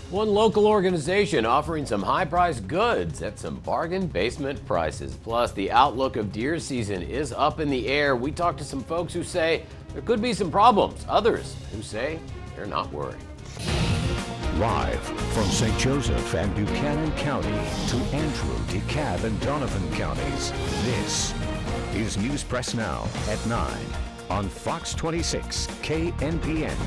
One local organization offering some high-priced goods at some bargain basement prices. Plus, the outlook of deer season is up in the air. We talked to some folks who say there could be some problems. Others who say they're not worried. Live from St. Joseph and Buchanan County to Andrew, DeKalb, and Donovan counties, this is News Press Now at 9 on Fox 26 KNPN.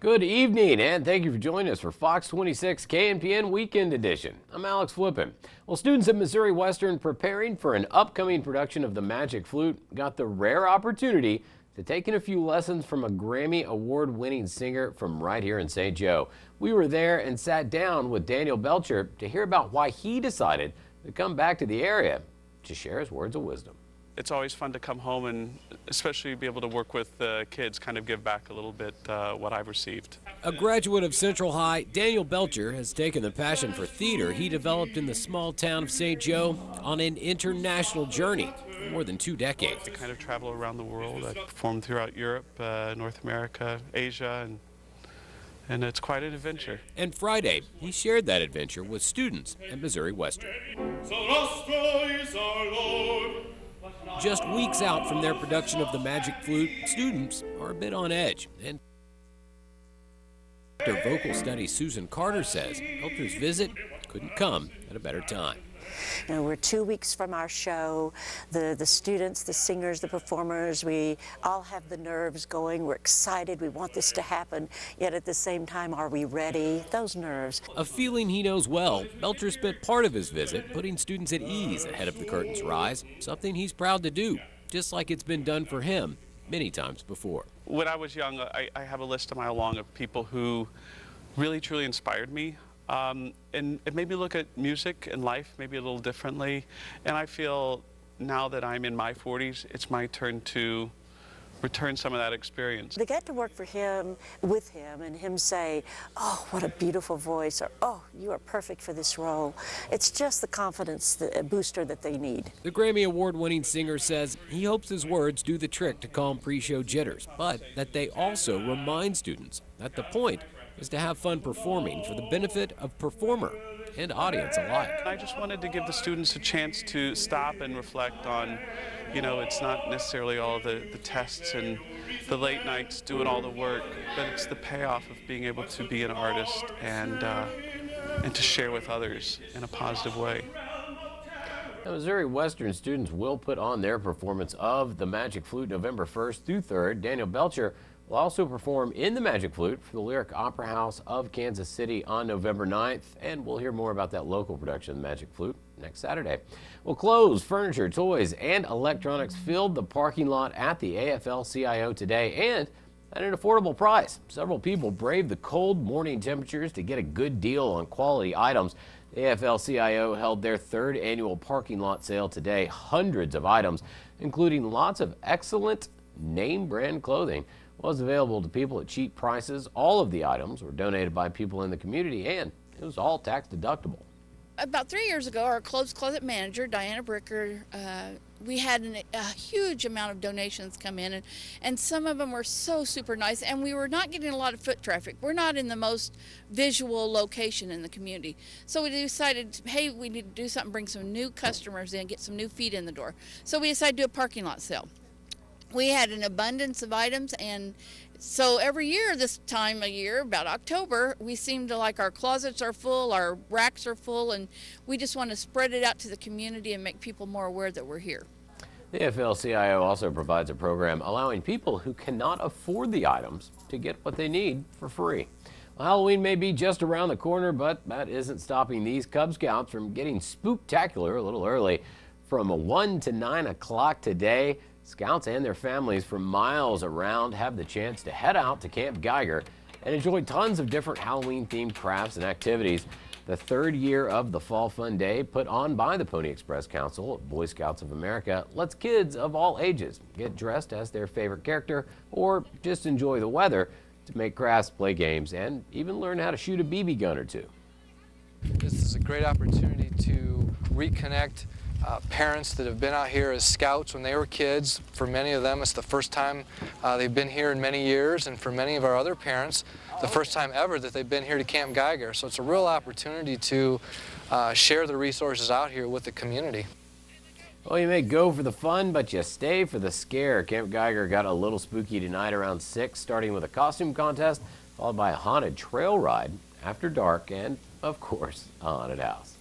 Good evening, and thank you for joining us for Fox 26 KNPN Weekend Edition. I'm Alex Flippin. Well, students at Missouri Western preparing for an upcoming production of the Magic Flute got the rare opportunity to take in a few lessons from a Grammy Award-winning singer from right here in St. Joe. We were there and sat down with Daniel Belcher to hear about why he decided to come back to the area to share his words of wisdom. It's always fun to come home and especially be able to work with kids, kind of give back a little bit what I've received. A graduate of Central High, Daniel Belcher has taken the passion for theater he developed in the small town of St. Joe on an international journey for more than 2 decades. I kind of travel around the world. I performed throughout Europe, North America, Asia, and it's quite an adventure. And Friday, he shared that adventure with students at Missouri Western. So nostro is our Lord. Just weeks out from their production of the Magic Flute, students are a bit on edge. And Director of Vocal Studies Susan Carter says Belcher's visit couldn't come at a better time. You know, we're 2 weeks from our show. The students, the singers, the performers, we all have the nerves going. We're excited. We want this to happen. Yet at the same time, are we ready? Those nerves. A feeling he knows well. Belcher spent part of his visit putting students at ease ahead of the curtain's rise, something he's proud to do, just like it's been done for him many times before. When I was young, I have a list a mile long of people who really, truly inspired me. And it made me look at music and life maybe a little differently. And I feel now that I'm in my 40s, it's my turn to return some of that experience. To get to work for him, with him, and him say, oh, what a beautiful voice, or oh, you are perfect for this role. It's just the confidence booster that they need. The Grammy Award-winning singer says he hopes his words do the trick to calm pre-show jitters, but that they also remind students that the point is to have fun performing for the benefit of performer and audience alike. I just wanted to give the students a chance to stop and reflect on, you know, it's not necessarily all the tests and the late nights doing all the work, but it's the payoff of being able to be an artist and to share with others in a positive way. Now, Missouri Western students will put on their performance of the Magic Flute November 1st through 3rd. Daniel Belcher will also perform in the Magic Flute for the Lyric Opera House of Kansas City on November 9th, and we'll hear more about that local production of the Magic Flute next Saturday. Well, clothes, furniture, toys, and electronics filled the parking lot at the AFL-CIO today, and at an affordable price. Several people braved the cold morning temperatures to get a good deal on quality items. The AFL-CIO held their 3rd annual parking lot sale today. Hundreds of items, including lots of excellent name brand clothing, was available to people at cheap prices. All of the items were donated by people in the community, and it was all tax deductible. About 3 years ago, our clothes closet manager, Diana Bricker, we had a huge amount of donations come in, and some of them were so super nice, and we were not getting a lot of foot traffic. We're not in the most visual location in the community. So we decided, hey, we need to do something, bring some new customers in, get some new feet in the door. So we decided to do a parking lot sale. We had an abundance of items, and so every year this time of year, about October, we seem to like our closets are full, our racks are full, and we just want to spread it out to the community and make people more aware that we're here. The AFL-CIO also provides a program allowing people who cannot afford the items to get what they need for free. Well, Halloween may be just around the corner, but that isn't stopping these Cub Scouts from getting spooktacular a little early. From 1 to 9 o'clock today, Scouts and their families from miles around have the chance to head out to Camp Geiger and enjoy tons of different Halloween-themed crafts and activities. The 3rd year of the Fall Fun Day, put on by the Pony Express Council of Boy Scouts of America, lets kids of all ages get dressed as their favorite character or just enjoy the weather to make crafts, play games, and even learn how to shoot a BB gun or two. This is a great opportunity to reconnect parents that have been out here as scouts when they were kids. For many of them, it's the first time they've been here in many years, and for many of our other parents, the first time ever that they've been here to Camp Geiger. So it's a real opportunity to share the resources out here with the community. Well, you may go for the fun, but you stay for the scare. Camp Geiger got a little spooky tonight around 6, starting with a costume contest, followed by a haunted trail ride after dark, and, of course, a haunted house.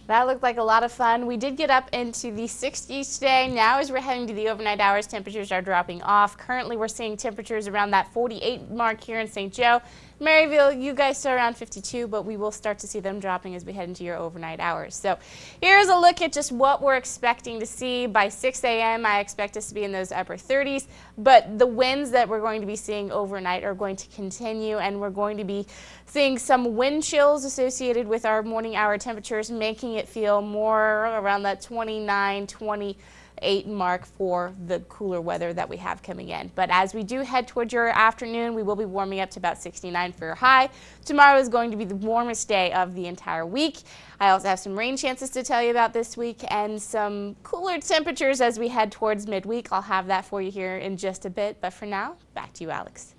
That looked like a lot of fun. We did get up into the 60s today. Now as we're heading to the overnight hours, temperatures are dropping off. Currently we're seeing temperatures around that 48 mark here in St. Joe. Maryville, you guys are around 52, but we will start to see them dropping as we head into your overnight hours. So here's a look at just what we're expecting to see. By 6 a.m. I expect us to be in those upper 30s, but the winds that we're going to be seeing overnight are going to continue, and we're going to be seeing some wind chills associated with our morning hour temperatures, making it feel more around that 29, 28 mark for the cooler weather that we have coming in. But as we do head towards your afternoon, we will be warming up to about 69 for your high. Tomorrow is going to be the warmest day of the entire week. I also have some rain chances to tell you about this week and some cooler temperatures as we head towards midweek. I'll have that for you here in just a bit, but for now, back to you, Alex.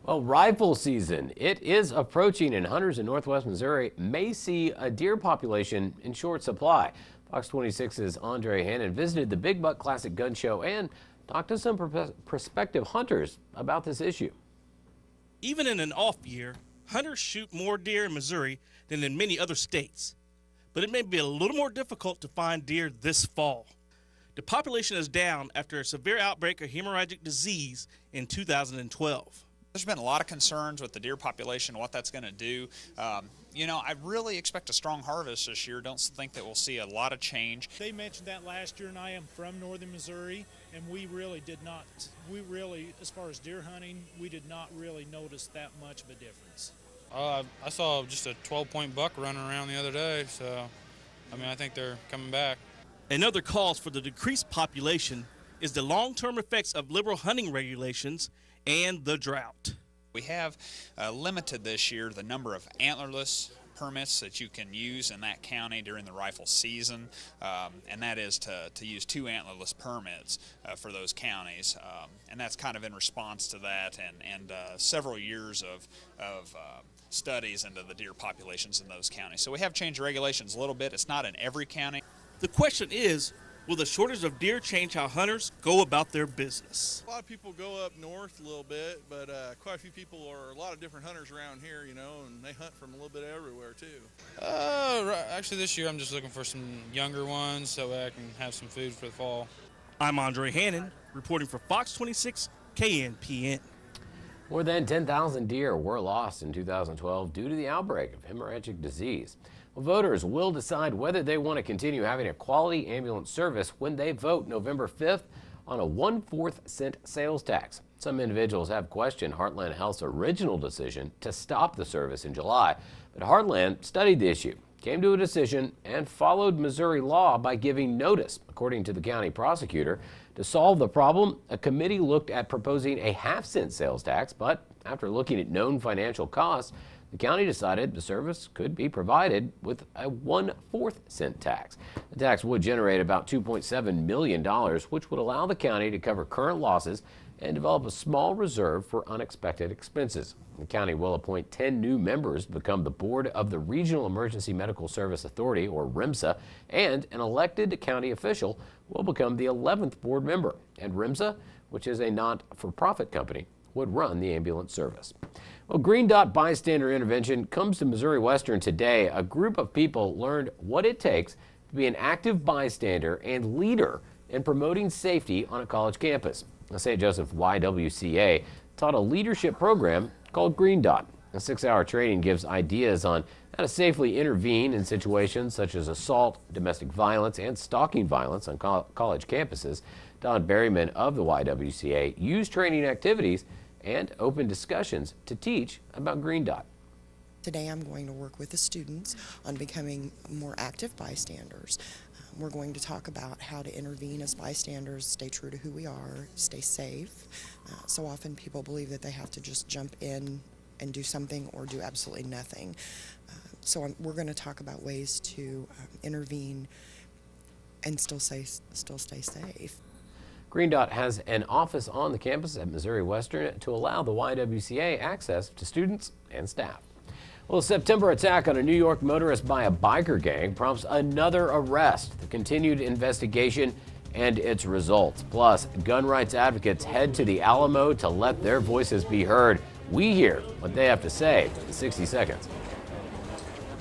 Well, rifle season, it is approaching, and hunters in northwest Missouri may see a deer population in short supply. Fox 26's Andre Hannon visited the Big Buck Classic Gun Show and talked to some prospective hunters about this issue. Even in an off year, hunters shoot more deer in Missouri than in many other states. But it may be a little more difficult to find deer this fall. The population is down after a severe outbreak of hemorrhagic disease in 2012. There's been a lot of concerns with the deer population, what that's going to do. You know, I really expect a strong harvest this year. Don't think that we'll see a lot of change. They mentioned that last year, and I am from northern Missouri, and we really did not, as far as deer hunting, we did not really notice that much of a difference. I saw just a 12-point buck running around the other day, so, I mean, I think they're coming back. Another cause for the decreased population is the long-term effects of liberal hunting regulations and the drought. We have limited this year the number of antlerless permits that you can use in that county during the rifle season, and that is to use 2 antlerless permits for those counties, and that's kind of in response to that and several years of studies into the deer populations in those counties. So we have changed regulations a little bit. It's not in every county. The question is, will the shortage of deer change how hunters go about their business? A lot of people go up north a little bit, but quite a few people are a lot of different hunters around here, you know, and they hunt from a little bit everywhere too. Actually, this year I'm just looking for some younger ones so I can have some food for the fall. I'm Andre Hannon, reporting for Fox 26 KNPN. More than 10,000 deer were lost in 2012 due to the outbreak of hemorrhagic disease. Well, voters will decide whether they want to continue having a quality ambulance service when they vote November 5th on a 1/4 cent sales tax. Some individuals have questioned Heartland Health's original decision to stop the service in July, but Heartland studied the issue, came to a decision, and followed Missouri law by giving notice. According to the county prosecutor, to solve the problem, a committee looked at proposing a 1/2 cent sales tax, but after looking at known financial costs, the county decided the service could be provided with a 1/4 cent tax. The tax would generate about $2.7 million, which would allow the county to cover current losses and develop a small reserve for unexpected expenses. The county will appoint 10 new members to become the board of the Regional Emergency Medical Service Authority, or REMSA, and an elected county official will become the 11th board member. And REMSA, which is a not-for-profit company, would run the ambulance service. Well, Green Dot Bystander Intervention comes to Missouri Western today. A group of people learned what it takes to be an active bystander and leader in promoting safety on a college campus. The St. Joseph YWCA taught a leadership program called Green Dot. A 6-hour training gives ideas on how to safely intervene in situations such as assault, domestic violence, and stalking violence on college campuses. Don Berryman of the YWCA used training activities and open discussions to teach about Green Dot. Today I'm going to work with the students on becoming more active bystanders. We're going to talk about how to intervene as bystanders, stay true to who we are, stay safe. So often people believe that they have to just jump in and do something or do absolutely nothing. So we're going to talk about ways to intervene and still stay safe. Green Dot has an office on the campus at Missouri Western to allow the YWCA access to students and staff. Well, a September attack on a New York motorist by a biker gang prompts another arrest. The continued investigation and its results. Plus, gun rights advocates head to the Alamo to let their voices be heard. We hear what they have to say in 60 seconds.